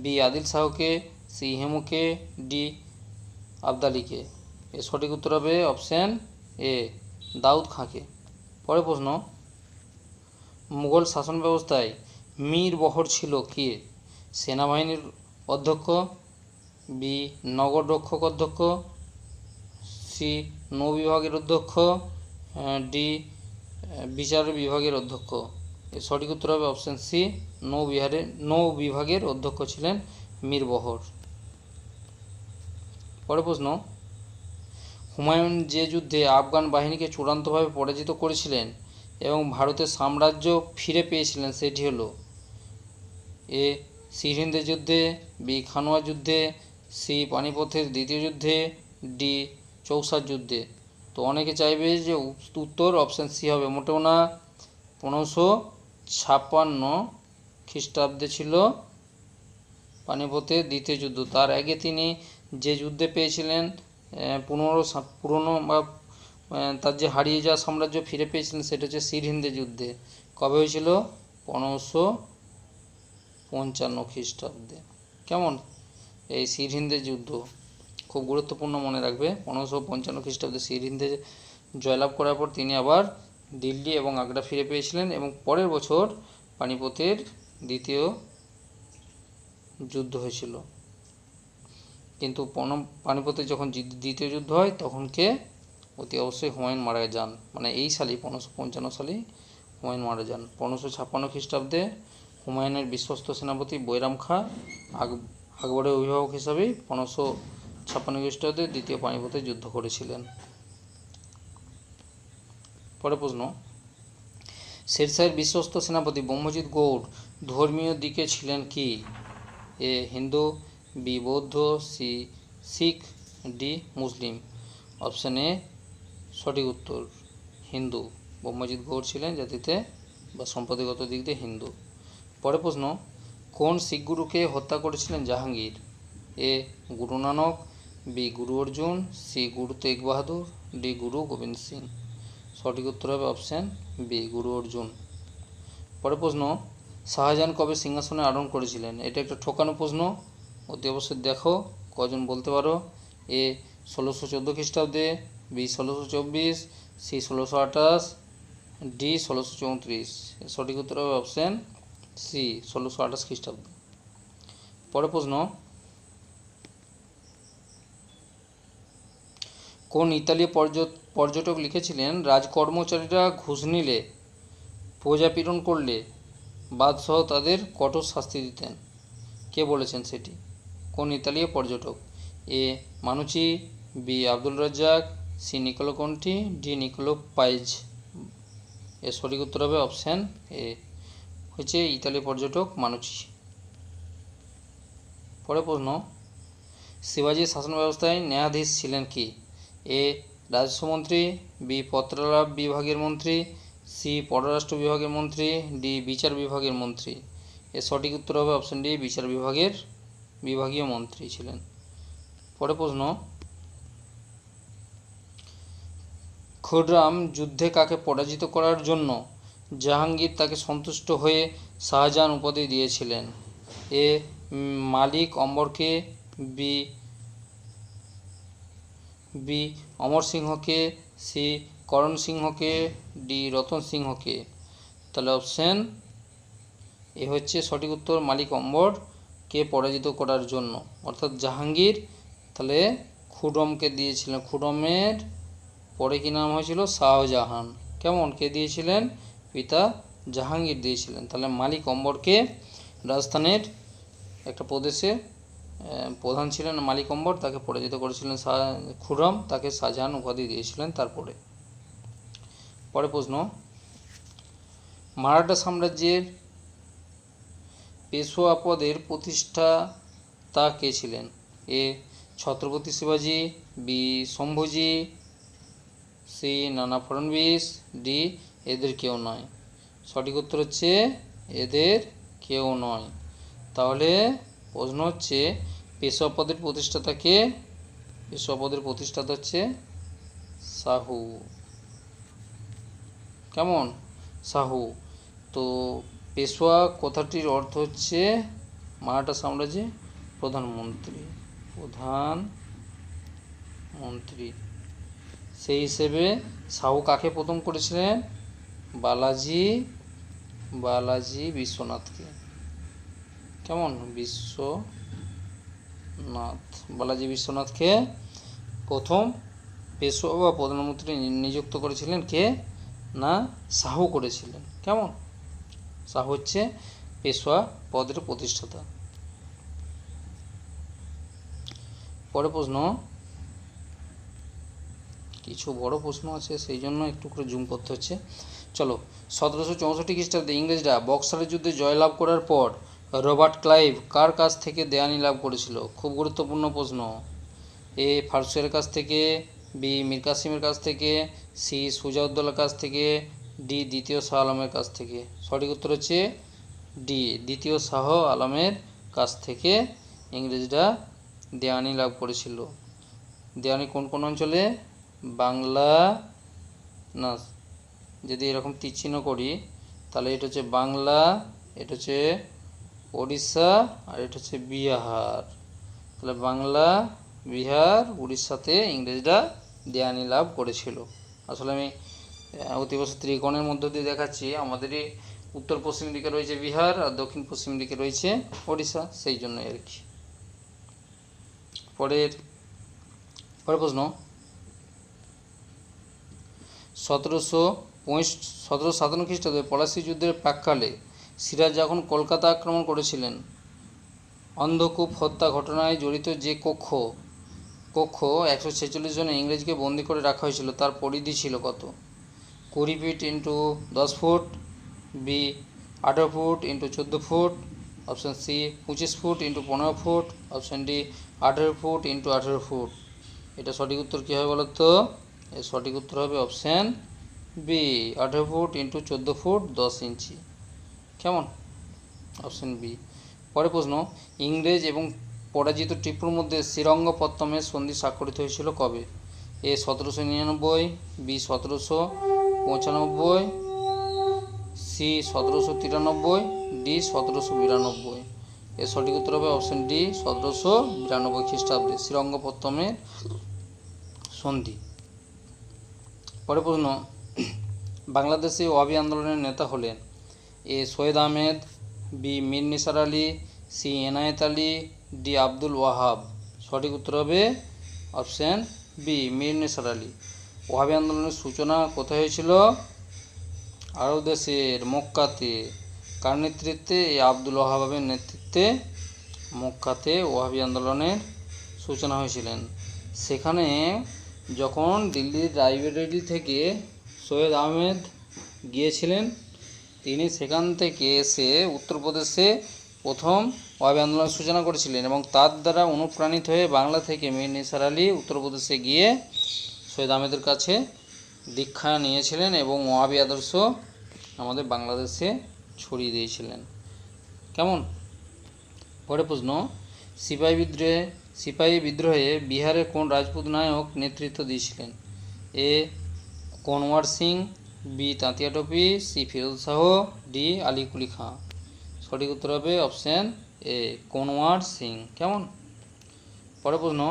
বি আদিল শাহকে, সি হেমুকে, ডি আবদালিকে। এর সঠিক উত্তর হবে অপশান এ দাউদ খাঁকে। পরের প্রশ্ন, মুঘল শাসন ব্যবস্থায় মীর বহর ছিল কে? সেনাবাহিনীর অধ্যক্ষ, বি নগর রক্ষক অধ্যক্ষ, সি নৌ বিভাগের অধ্যক্ষ, ডি বিচার বিভাগের অধ্যক্ষ। এর সঠিক উত্তর হবে অপশান সি নৌ বিভাগের অধ্যক্ষ ছিলেন মীর বহর। পরের প্রশ্ন, হুমায়ুন যে যুদ্ধে আফগান বাহিনীকে চূড়ান্তভাবে পরাজিত করেছিলেন এবং ভারতের সাম্রাজ্য ফিরে পেয়েছিলেন সেটি হলো? এ সিরহিন্দের যুদ্ধে, বি খানোয়া যুদ্ধে, সি পানিপথের দ্বিতীয় যুদ্ধে, ডি চৌসার যুদ্ধে। তো অনেকে চাইবে যে উত্তর অপশান সি হবে, মোটেও না। 1556 খ্রিস্টাব্দে ছিল পানিপথের দ্বিতীয় যুদ্ধ। তার আগে তিনি যে যুদ্ধে পেয়েছিলেন পুরনো বা তার যে হারিয়ে যাওয়া সাম্রাজ্য ফিরে পেয়েছিলেন সেটা হচ্ছে সিরহিন্দের যুদ্ধে। কবে হয়েছিল? 1555 খ্রিস্টাব্দে। কেমন? এই সিরহিন্দের যুদ্ধ খুব গুরুত্বপূর্ণ, মনে রাখবে। 1555 খ্রিস্টাব্দে সিরহিন্দে জয়লাভ করার পর তিনি আবার দিল্লি এবং আগ্রা ফিরে পেয়েছিলেন এবং পরের বছর পানিপথের দ্বিতীয় যুদ্ধ হয়েছিল। কিন্তু পানিপথে যখন দ্বিতীয় যুদ্ধ হয় তখন কে? অতি অবশ্যই হুমায়ুন মারা যান। মানে এই সালেই 1555 সালেই হুমায়ুন মারা যান। 1556 খ্রিস্টাব্দে হুমায়ুনের বিশ্বস্ত সেনাপতি বৈরাম খাঁ আকবরের অভিভাবক হিসাবে 1556 খ্রিস্টাব্দে দ্বিতীয় পানিপথে যুদ্ধ করেছিলেন। পরের প্রশ্ন, শেরশাহের বিশ্বস্ত সেনাপতি ব্রহ্মজিৎ গৌড় ধর্মীয় দিকে ছিলেন কি? এ হিন্দু, বি বৌদ্ধ, C Sikh, D Muslim. Option A সঠিক উত্তর হিন্দু। ব্রহ্মজিৎ গৌড় ছিলেন জাতিতে বা সম্পত্তিগত দিক দিয়ে হিন্দু। পরের প্রশ্ন, কোন শিখ গুরুকে হত্যা করেছিলেন জাহাঙ্গীর? এ গুরু নানক, বি গুরু অর্জুন, সি গুরু তেগ বাহাদুর, ডি গুরু গোবিন্দ সিং। সঠিক উত্তর হবে অপশান বি গুরু অর্জুন। পরের প্রশ্ন, শাহজাহান কবে সিংহাসনে আরোহণ করেছিলেন? এটা একটা ঠকানো প্রশ্ন, অতি অবশ্যই দেখো কজন বলতে পারো। এ 1614 খ্রিস্টাব্দে, বি 1624, সি 1628, ডি 1634। সঠিক উত্তর হবে অপশান সি 1628 খ্রিস্টাব্দ। পরের প্রশ্ন, কোন ইতালীয় পর্যটক লিখেছিলেন রাজকর্মচারীরা ঘুষ নিলে, প্রজাপীড়ন করলে বাদসহ তাদের কঠোর শাস্তি দিতেন? কে বলেছেন সেটি? কোন ইতালীয় পর্যটক? A Manucci, B Abdul Razzaq, C Niccolo Conti, D Niccolo Paes. এর সঠিক উত্তর হবে অপশান এ হচ্ছে ইতালীয় পর্যটক মানুচি। পরের প্রশ্ন, শিবাজির শাসন ব্যবস্থায় ন্যায়াধীশ ছিলেন কি? এ রাজস্বমন্ত্রী, বি পত্রালাপ বিভাগের মন্ত্রী, সি পররাষ্ট্র বিভাগের মন্ত্রী, ডি বিচার বিভাগের মন্ত্রী। এর সঠিক উত্তর হবে অপশান ডি বিচার বিভাগীয় মন্ত্রী ছিলেন। পরের প্রশ্ন, খুররাম যুদ্ধে কাকে পরাজিত করার জন্য জাহাঙ্গীর তাকে সন্তুষ্ট হয়ে শাহজাহান উপাধি দিয়েছিলেন? এ মালিক অম্বরকে, বি বি অমর সিংহকে, সি করণ সিংহকে, ডি রতন সিংহকে। তাহলে অপশান এ হচ্ছে সঠিক উত্তর, মালিক অম্বরকে পরাজিত করার জন্য, অর্থাৎ জাহাঙ্গীর তাহলে খুরমকে দিয়েছিলেন। খুরমের পরে কি নাম হয়েছিল? শাহজাহান। কেমন? কে দিয়েছিলেন? পিতা জাহাঙ্গীর দিয়েছিলেন। তাহলে মালিক অম্বরকে, রাজস্থানের একটা প্রদেশে প্রধান ছিলেন মালিক অম্বর, তাকে পরাজিত করেছিলেন খুরম, তাকে শাহজাহান উপাধি দিয়েছিলেন তারপরে। পরের প্রশ্ন, মারাঠা সাম্রাজ্যের পেশোয়া পদের প্রতিষ্ঠাতা কে ছিলেন? এ ছত্রপতি শিবাজি, বি শম্ভুজি, সি নানা ফড়নবিস, ডি এদের কেউ নয়। সঠিক উত্তর হচ্ছে এদের কেউ নয়। তাহলে প্রশ্ন হচ্ছে পেশোয়া পদের প্রতিষ্ঠাতা কে? পেশোয়া পদের প্রতিষ্ঠাতা হচ্ছে শাহু। কেমন? শাহু। তো পেশোয়া কথাটির অর্থ হচ্ছে মারাঠা সাম্রাজ্যে প্রধানমন্ত্রী, প্রধানমন্ত্রী। সেই হিসেবে শাহু কাকে প্রথম করেছিলেন? বালাজি বিশ্বনাথকে। কেমন? বালাজি বিশ্বনাথকে প্রথম পেশোয়া বা প্রধানমন্ত্রী নিযুক্ত করেছিলেন কে? না, শাহু করেছিলেন। কেমন? শাহু হচ্ছে পেশোয়া পদের প্রতিষ্ঠাতা। পরের প্রশ্ন, কিছু বড় প্রশ্ন আছে সেই জন্য একটু করে জুম করতে হচ্ছে। চলো, 1764 খ্রিস্টাব্দে ইংরেজরা বক্সারের যুদ্ধে জয়লাভ করার পর রবার্ট ক্লাইভ কার কাছ থেকে দেওয়ানি লাভ করেছিল? খুব গুরুত্বপূর্ণ প্রশ্ন। এ ফারসুয়ের কাছ থেকে, বি মীর কাসিমের কাছ থেকে, সি সুজাউদ্দৌলার কাছ থেকে, ডি দ্বিতীয় শাহ আলমের কাছ থেকে। সঠিক উত্তর হচ্ছে ডি দ্বিতীয় শাহ আলমের কাছ থেকে ইংরেজরা দেওয়ানি লাভ করেছিল। দেওয়ানি কোন কোন অঞ্চলে? বাংলা, না যদি এরকম তীরচিহ্ন করি তাহলে এটা হচ্ছে বাংলা, এটা হচ্ছে ওড়িশা, আর এটা হচ্ছে বিহার। তাহলে বাংলা, বিহার, উড়িষ্যাতে ইংরেজরা দেওয়ানি লাভ করেছিল। আসলে আমি অতিবর্ষ ত্রিকোণের মধ্য দিয়ে দেখাচ্ছি, আমাদেরই উত্তর পশ্চিম দিকে রয়েছে বিহার আর দক্ষিণ পশ্চিম দিকে রয়েছে ওড়িশা, সেই জন্য আর কি। পরের প্রশ্ন, 1757 খ্রিস্টাব্দে পলাশী যুদ্ধের প্রাক্কালে সিরাজ যখন কলকাতা আক্রমণ করেছিলেন, অন্ধকূপ হত্যা ঘটনায় জড়িত যে কক্ষ 146 জন ইংরেজকে বন্দি করে রাখা হয়েছিল তার পরিধি ছিল কত? 20 feet into 10 foot, B 18 foot into 14 foot, option C 25 foot into 15 foot, option D 18 foot into 18 foot. এটা সঠিক উত্তর কী হবে বলো তো? এর সঠিক উত্তর হবে option B 18 foot into 14 foot 10 inch. কেমন? Option B. পরের প্রশ্ন, ইংরেজ এবং পরাজিত টিপুর মধ্যে শ্রীরঙ্গপত্তমের সন্ধি স্বাক্ষরিত হয়েছিল কবে? এ 1799, বি 1795, সি 1793, ডি 1792। এর সঠিক উত্তর হবে অপশান ডি 1792 খ্রিস্টাব্দে শ্রীরঙ্গপত্তমের সন্ধি। পরের প্রশ্ন, বাংলাদেশে ওয়াহাবি আন্দোলনের নেতা হলেন? A Syed Ahmed, B Mir Nisar Ali, C Enayet Ali, D Abdul Wahab. সঠিক উত্তর হবে অপশান বি মীর নিসার আলী। ওয়াহাবি আন্দোলনের সূচনা কোথায় হয়েছিল? আরব দেশের মক্কাতে। কার নেতৃত্বে? এই আব্দুল ওয়াহাবের নেতৃত্বে মক্কাতে ওয়াহাবি আন্দোলনের সূচনা হয়েছিলেন। সেখানে যখন দিল্লির রায়বেরেলি থেকে সৈয়দ আহমেদ গিয়েছিলেন, তিনি সেখান থেকে এসে উত্তরপ্রদেশে প্রথম ওয়াহাবি আন্দোলনের সূচনা করেছিলেন এবং তার দ্বারা অনুপ্রাণিত হয়ে বাংলা থেকে মীর নিসার আলী উত্তরপ্রদেশে গিয়ে সৈয়দ আহমেদের কাছে দীক্ষা নিয়েছিলেন এবং ওয়াহাবি আদর্শ আমাদের বাংলাদেশে ছড়িয়ে দিয়েছিলেন। কেমন? পরের প্রশ্ন, সিপাহী বিদ্রোহে বিহারের কোন রাজপুত নায়ক নেতৃত্ব দিয়েছিলেন? এ কোনওয়ার সিং, বি তাঁতিয়া টোপি, সি ফিরোজ শাহ, ডি আলী কুলি খাঁ। সঠিক উত্তর হবে অপশন এ কনওয়ার সিং। কেমন? পরের প্রশ্ন,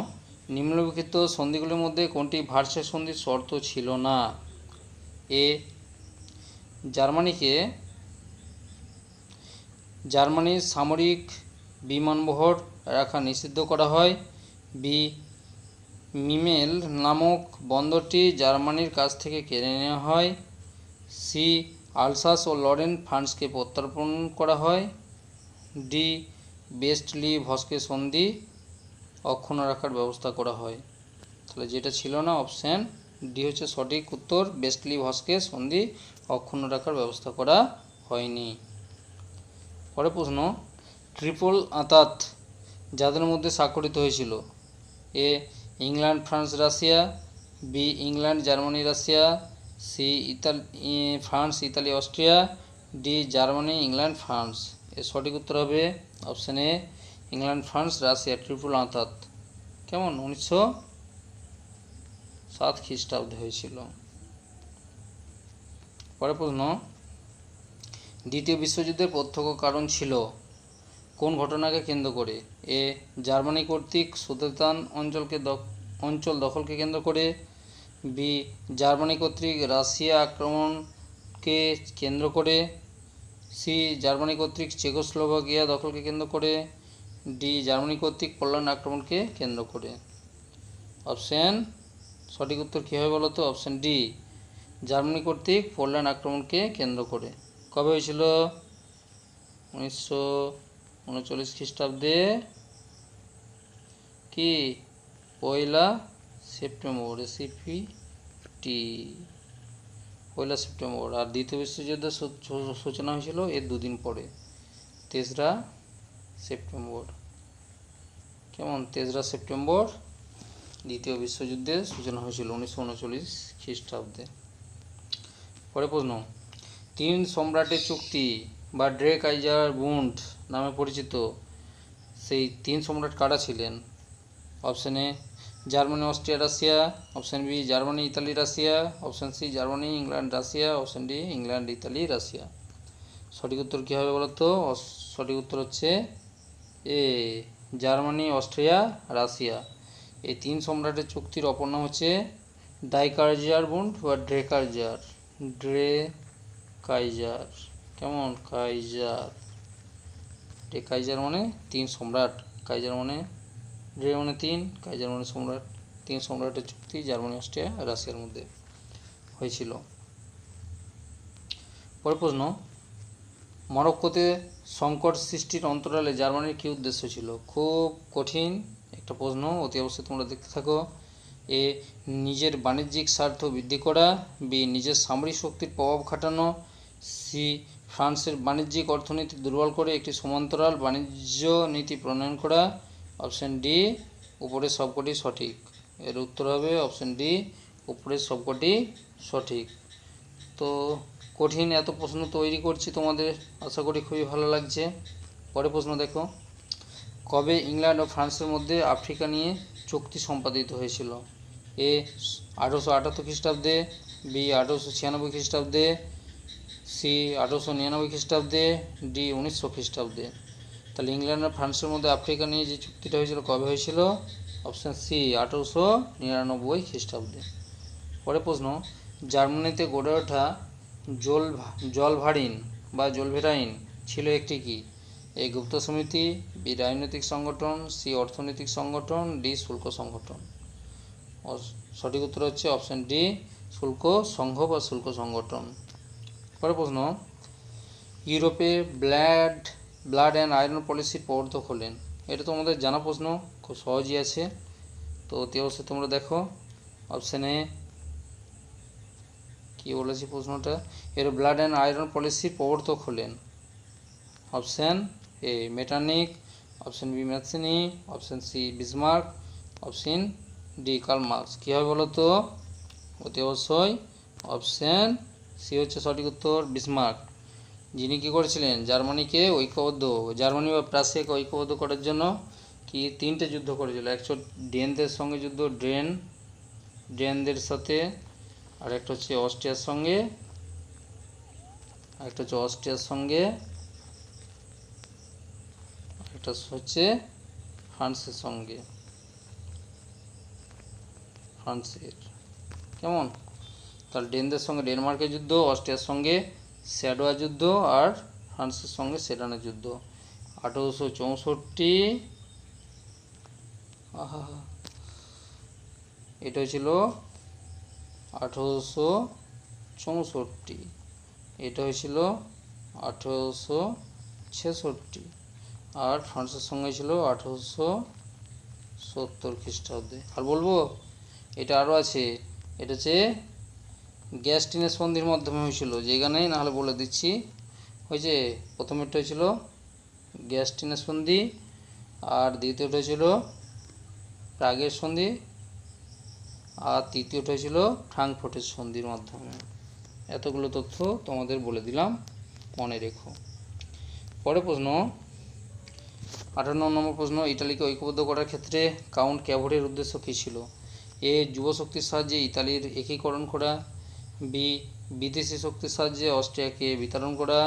নিম্নলিখিত সন্ধিগুলির মধ্যে কোনটি ভার্সাই সন্ধির শর্ত ছিল না? এ জার্মানির সামরিক বিমানবহর রাখা নিষিদ্ধ করা হয়। বি মিমেল নামক বন্দরটি জার্মানির কাছ থেকে কেড়ে নেওয়া হয়। সি আলসাস ও লরেন ফ্রান্সকে প্রত্যর্পণ করা হয়। ডি বেস্টলি ভস্কে সন্ধি অক্ষুণ্ণ রাখার ব্যবস্থা করা হয়। তাহলে যেটা ছিল না অপশান ডি হচ্ছে সঠিক উত্তর, বেস্টলি ভস্কে সন্ধি অক্ষুণ্ণ রাখার ব্যবস্থা করা হয়নি। পরের প্রশ্ন, ট্রিপল আঁতাত যাদের মধ্যে স্বাক্ষরিত হয়েছিল? A England France Russia, B England Germany Russia, C France Italy Austria, D Germany England France. এর সঠিক উত্তর হবে option A England France Russia triple আঁতাত। কেমন? 1907 খ্রিস্টাব্দে হয়েছিল। পরের প্রশ্ন, দ্বিতীয় বিশ্বযুদ্ধের প্রত্যক্ষ কারণ ছিল কোন ঘটনাকে কেন্দ্র করে? এ জার্মানি কর্তৃক সুদেতান অঞ্চল দখলকে কেন্দ্র করে, বি জার্মানি কর্তৃক রাশিয়া আক্রমণকে কেন্দ্র করে, সি জার্মানি কর্তৃক চেকোস্লোভাকিয়া দখলকে কেন্দ্র করে, ডি জার্মানি কর্তৃক পোল্যান্ড আক্রমণকে কেন্দ্র করে। অপশান সঠিক উত্তর কী হবে বলো তো? অপশান ডি জার্মানি কর্তৃক পোল্যান্ড আক্রমণকে কেন্দ্র করে। কবে হয়েছিল? 1939 খ্রিস্টাব্দে কি 1 সেপ্টেম্বর, এসিপিটি 1 সেপ্টেম্বর। আর দ্বিতীয় বিশ্বযুদ্ধের সূচনা হয়েছিল এর দুদিন পরে 3রা সেপ্টেম্বর। কেমন? 3রা সেপ্টেম্বর দ্বিতীয় বিশ্বযুদ্ধের সূচনা হয়েছিল 1939 খ্রিস্টাব্দে। পরের প্রশ্ন, তিন সম্রাটের চুক্তি বা ড্রে কাইজার বুন্ড নামে পরিচিত সেই তিন সম্রাট কারা ছিলেন? Option A Germany Austria Russia, option B Germany Italy Russia, option C Germany England Russia, option D England Italy Russia. সঠিক উত্তর কী হবে বলো তো? সঠিক উত্তর হচ্ছে এ জার্মানি অস্ট্রিয়া রাশিয়া। এই তিন সম্রাটের চুক্তির অপর নাম হচ্ছে ডাইকাইজার বুন্ড বা ড্রে কাইজার। কেমন? কাইজার। ড্রে কাইজার মানে তিন সম্রাট, কাইজার মানে ড্রে মানে তিন, কাইজার মানে সম্রাট। তিন সম্রাটের চুক্তি জার্মানি অস্ট্রিয়া রাশিয়ার মধ্যে হয়েছিল। পরের প্রশ্ন, মরক্কোতে সংকট সৃষ্টির অন্তরালে জার্মানির কী উদ্দেশ্য ছিল? খুব কঠিন একটা প্রশ্ন, অতি অবশ্যই তোমরা দেখতে থাকো। এ নিজের বাণিজ্যিক স্বার্থ বৃদ্ধি করা, বি নিজের সামরিক শক্তির প্রভাব খাটানো, সি ফ্রান্সের বাণিজ্যিক অর্থনীতি দুর্বল করে একটি সমান্তরাল বাণিজ্য নীতি প্রণয়ন করা, অপশান ডি উপরের সবকটি সঠিক। এর উত্তর হবে অপশান ডি উপরের সবকটি সঠিক। তো কঠিন এত প্রশ্ন তৈরি করছি তোমাদের, আশা করি খুবই ভালো লাগছে। পরের প্রশ্ন দেখো, কবে ইংল্যান্ড ও ফ্রান্সের মধ্যে আফ্রিকা নিয়ে চুক্তি সম্পাদিত হয়েছিল? এ 1878 খ্রিস্টাব্দে, বি 1896 খ্রিস্টাব্দে, সি 1899 খ্রিস্টাব্দে, ডি 1900 খ্রিস্টাব্দে। তাহলে ইংল্যান্ড আর ফ্রান্সের মধ্যে আফ্রিকা নিয়ে যে চুক্তিটা হয়েছিল কবে হয়েছিল? অপশান সি 1899 খ্রিস্টাব্দে। পরের প্রশ্ন, জার্মানিতে গড়ে ওঠা জলভারিন বা জলভেরাইন ছিল একটি কি? এ গুপ্ত সমিতি, বি রাজনৈতিক সংগঠন, সি অর্থনৈতিক সংগঠন, ডি শুল্ক সংগঠন। সঠিক উত্তর হচ্ছে অপশান ডি শুল্ক সংঘ বা শুল্ক সংগঠন। পরের প্রশ্ন, ইউরোপে ব্লাড অ্যান্ড আয়রন পলিসির প্রবর্তক হলেন? এটা তোমাদের জানা প্রশ্ন, খুব সহজই আছে, তো অতি অবশ্যই তোমরা দেখো। অপশান এ কী বলেছি প্রশ্নটা, এর ব্লাড অ্যান্ড আয়রন পলিসির প্রবর্তক হলেন? Option A Metternich, option B Mazzini, option C Bismarck, option D Karl Marx. কী হবে বলো তো? অতি অবশ্যই অপশান সি হচ্ছে সঠিক উত্তর, বিসমার্ক। যিনি কী করেছিলেন? জার্মানিকে জার্মানি বা প্রাশিয়াকে ঐক্যবদ্ধ করার জন্য কি 3টে যুদ্ধ করেছিল। একটা ডেনদের সঙ্গে যুদ্ধ, ডেনদের সাথে, আর একটা হচ্ছে অস্ট্রিয়ার সঙ্গে, একটা হচ্ছে ফ্রান্সের সঙ্গে, ফ্রান্সের। কেমন? তাহলে ডেনদের সঙ্গে ডেনমার্কের যুদ্ধ, অস্ট্রিয়ার সঙ্গে স্যাডোয়া যুদ্ধ, আর ফ্রান্সের সঙ্গে সেডানের যুদ্ধ 1864। এটা ছিল 1864, এটা হয়েছিল 1866, আর ফ্রান্সের সঙ্গে ছিল 1870 খ্রিস্টাব্দে। আর বলবো, এটা আরও আছে, এটা হচ্ছে গ্যাস্টিনেস সন্ধির মাধ্যমে হয়েছিল, যেখানেই না হলে বলে দিচ্ছি। হয়েছে, প্রথমেরটা হয়েছিল গ্যাস্টিনেস সন্ধি, আর দ্বিতীয়টা হয়েছিল প্রাগের সন্ধি, আর তৃতীয়টা হয়েছিল ফ্রাঙ্কফুর্টের সন্ধির মাধ্যমে। এতগুলো তথ্য তোমাদের বলে দিলাম, মনে রেখো। পরের প্রশ্ন, 58 নম্বর প্রশ্ন, ইতালিকে ঐক্যবদ্ধ করার ক্ষেত্রে কাউন্ট ক্যাভোরের উদ্দেশ্য কী ছিল? এ, যুবশক্তির সাহায্যে ইতালির একীকরণ করা, বি, বিদেশি শক্তির সাহায্যে অস্ট্রিয়াকে বিতাড়ন করা,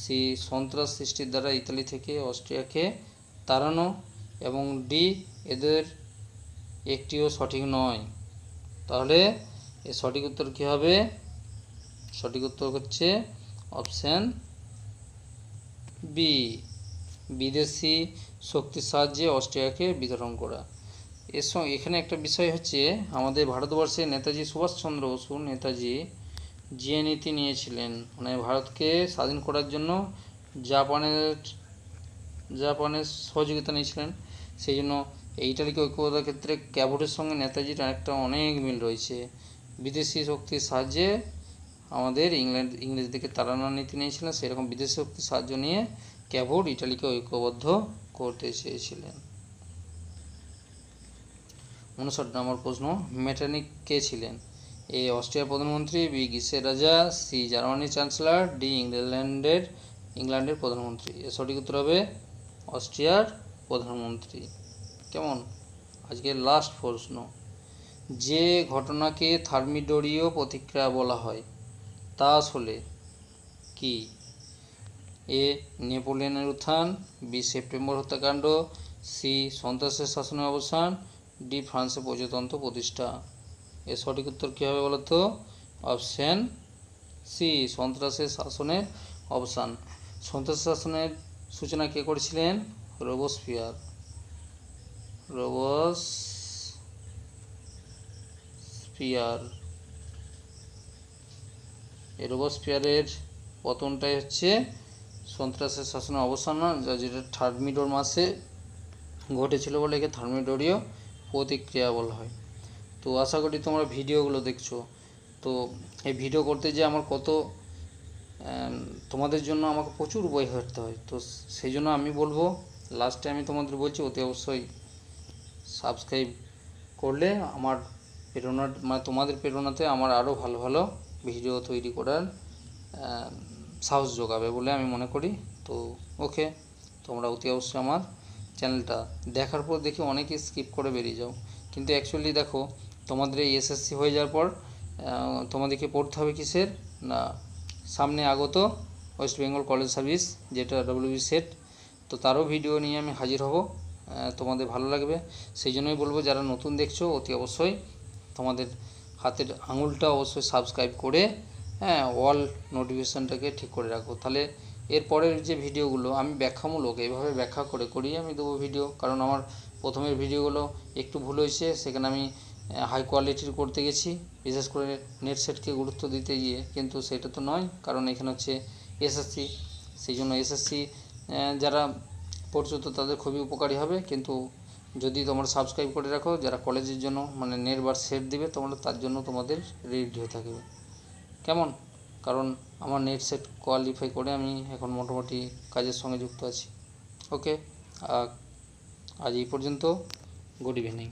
সি, সন্ত্রাস সৃষ্টির দ্বারা ইতালি থেকে অস্ট্রিয়াকে তাড়ানো, এবং ডি, এদের একটিও সঠিক নয়। তাহলে এর সঠিক উত্তর কী হবে? সঠিক উত্তর হচ্ছে অপশান বি, বিদেশি শক্তির সাহায্যে অস্ট্রিয়াকে বিতরণ করা। এর সঙ্গে এখানে একটা বিষয় হচ্ছে, আমাদের ভারতবর্ষে নেতাজি সুভাষচন্দ্র বসু, নেতাজি যে নীতি নিয়েছিলেন, মানে ভারতকে স্বাধীন করার জন্য জাপানের সহযোগিতা নিয়েছিলেন, সেই জন্য এই ইতালিকে ঐক্যবদ্ধের ক্ষেত্রে ক্যাভোরের সঙ্গে নেতাজির একটা অনেক মিল রয়েছে। বিদেশি শক্তির সাহায্যে আমাদের ইংরেজদেরকে তাড়ানোর নীতি নিয়েছিলেন, সেরকম বিদেশি শক্তির সাহায্য নিয়ে ক্যাভোর ইটালিকে ঐক্যবদ্ধ করতে চেয়েছিলেন। 59 নম্বর প্রশ্ন, মেটারনিখ কে ছিলেন? এ, অস্ট্রিয়ার প্রধানমন্ত্রী, বি, গ্রিসের রাজা, সি, জার্মানির চ্যান্সেলর, ডি, ইংল্যান্ডের প্রধানমন্ত্রী। এর সঠিক উত্তর হবে অস্ট্রিয়ার প্রধানমন্ত্রী। কেমন? আজকের লাস্ট প্রশ্ন, যে ঘটনাকে থার্মিডোরীয় প্রতিক্রিয়া বলা হয় তা আসলে কি? এ, নেপোলিয়নের উত্থান, বি, সেপ্টেম্বর হত্যাকাণ্ড, সি, সন্ত্রাসের শাসনের অবসান, ডি, ফ্রান্সে প্রজাতন্ত্র প্রতিষ্ঠা। এর সঠিক উত্তর কী হবে বলো তো? অপশান সি, সন্ত্রাসের শাসনের অবসান। সন্ত্রাস শাসনের সূচনা কে করেছিলেন? রোবসপিয়ার। এই রোবসপিয়ারের পতনটাই হচ্ছে সন্ত্রাসের শাসনের অবসান, যেটা থার্মিডোর মাসে ঘটেছিল বলে একে থার্মিডোরীয় প্রতিক্রিয়া বলা হয়। তো আশা করি তোমরা ভিডিওগুলো দেখছো। তো এই ভিডিও করতে যে আমার কত তোমাদের জন্য আমাকে প্রচুর বই হাঁটতে হয়, তো সেই জন্য আমি বলবো, লাস্টে আমি তোমাদের বলছি, অতি অবশ্যই সাবস্ক্রাইব করলে আমার প্রেরণা, মানে তোমাদের প্রেরণাতে আমার আরও ভালো ভালো ভিডিও তৈরি করার সাহস যোগাবে বলে আমি মনে করি। তো ওকে, তোমরা অতি অবশ্যই আমার চ্যানেলটা দেখার পর দেখি অনেকে স্কিপ করে বেরিয়ে যাও, কিন্তু অ্যাকচুয়ালি দেখো, তোমাদের এই এসএসসি হয়ে যাওয়ার পর তোমাদেরকে পড়তে হবে কিসের না, সামনে আগত ওয়েস্ট বেঙ্গল কলেজ সার্ভিস, যেটা WB সেট, তো তারও ভিডিও নিয়ে আমি হাজির হব, তোমাদের ভালো লাগবে। সেই জন্যই বলবো, যারা নতুন দেখছো অতি অবশ্যই তোমাদের হাতের আঙুলটা অবশ্যই সাবস্ক্রাইব করে অল নোটিফিকেশানটাকে ঠিক করে রাখো। তাহলে এরপরের যে ভিডিওগুলো আমি ব্যাখ্যামূলক এইভাবে ব্যাখ্যা করে করেই আমি দেবো ভিডিও, কারণ আমার প্রথমের ভিডিওগুলো একটু ভুল হয়েছে, সেখানে আমি হাই কোয়ালিটির করতে গেছি, বিশেষ করে নেট সেটকে গুরুত্ব দিতে গিয়ে, কিন্তু সেটা তো নয়, কারণ এখানে হচ্ছে এসএসসি, সেই জন্য এসএসসি যারা পড়ছো তো তাদের খুবই উপকারী হবে। কিন্তু যদি তোমরা সাবস্ক্রাইব করে রাখো, যারা কলেজের জন্য মানে নেট বা সেট দিবে, তোমরা তার জন্য তোমাদের রেডি হয়ে থাকবে। কেমন? কারণ আমার নেট সেট কোয়ালিফাই করে আমি এখন মোটামুটি কাজের সঙ্গে যুক্ত আছি। ওকে, আজ এই পর্যন্ত। Good evening.